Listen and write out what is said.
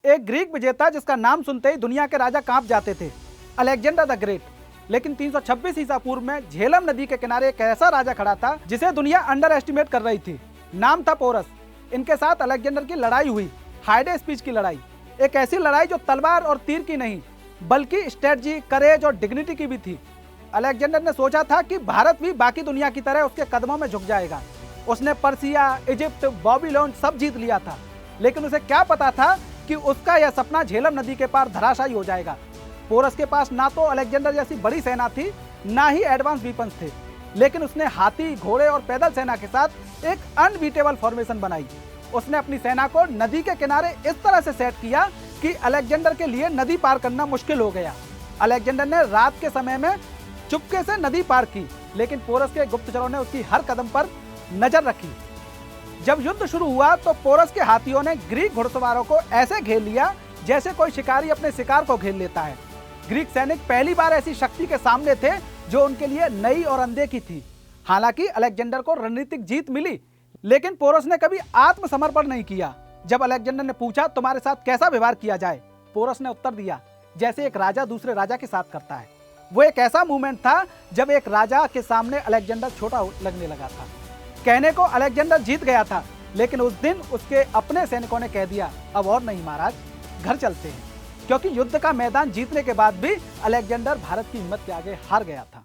एक ग्रीक विजेता जिसका नाम सुनते ही दुनिया के राजा कांप जाते थे, अलेक्जेंडर द ग्रेट। लेकिन 326 ईसा पूर्व में झेलम नदी के किनारे एक ऐसा राजा खड़ा था जिसे दुनिया अंडर एस्टिमेट कर रही थी। नाम था पोरस। इनके साथ अलेक्जेंडर की लड़ाई हुई, हाइडे स्पीच की लड़ाई। एक ऐसी लड़ाई जो तलवार और तीर की नहीं बल्कि स्ट्रेटजी, करेज और डिग्निटी की भी थी। अलेक्जेंडर ने सोचा था कि भारत भी बाकी दुनिया की तरह उसके कदमों में झुक जाएगा। उसने पर्सिया, इजिप्ट, बॉबीलोन सब जीत लिया था, लेकिन उसे क्या पता था कि उसका यह सपना झेलम नदी के पार धराशायी हो जाएगा। पोरस के पास ना तो अलेक्जेंडर जैसी बड़ी सेना थी, ना ही एडवांस वीपन्स थे, लेकिन उसने हाथी, घोड़े और पैदल सेना के साथ एक अनबीटेबल फॉर्मेशन बनाई। उसने अपनी सेना को नदी के किनारे इस तरह से सेट किया कि अलेक्जेंडर के लिए नदी पार करना मुश्किल हो गया। अलेक्जेंडर ने रात के समय में चुपके से नदी पार की, लेकिन पोरस के गुप्तचरों ने उसकी हर कदम पर नजर रखी। जब युद्ध शुरू हुआ तो पोरस के हाथियों ने ग्रीक घुड़सवारों को ऐसे घेर लिया जैसे कोई शिकारी अपने शिकार को घेर लेता है। ग्रीक सैनिक पहली बार ऐसी शक्ति के सामने थे जो उनके लिए नई और अनदेखी थी। हालांकि अलेक्जेंडर को रणनीतिक जीत मिली, लेकिन पोरस ने कभी आत्मसमर्पण नहीं किया। जब अलेक्जेंडर ने पूछा, तुम्हारे साथ कैसा व्यवहार किया जाए, पोरस ने उत्तर दिया, जैसे एक राजा दूसरे राजा के साथ करता है। वो एक ऐसा मूवमेंट था जब एक राजा के सामने अलेक्जेंडर छोटा लगने लगा था। कहने को अलेक्जेंडर जीत गया था, लेकिन उस दिन उसके अपने सैनिकों ने कह दिया, अब और नहीं महाराज, घर चलते हैं। क्योंकि युद्ध का मैदान जीतने के बाद भी अलेक्जेंडर भारत की हिम्मत के आगे हार गया था।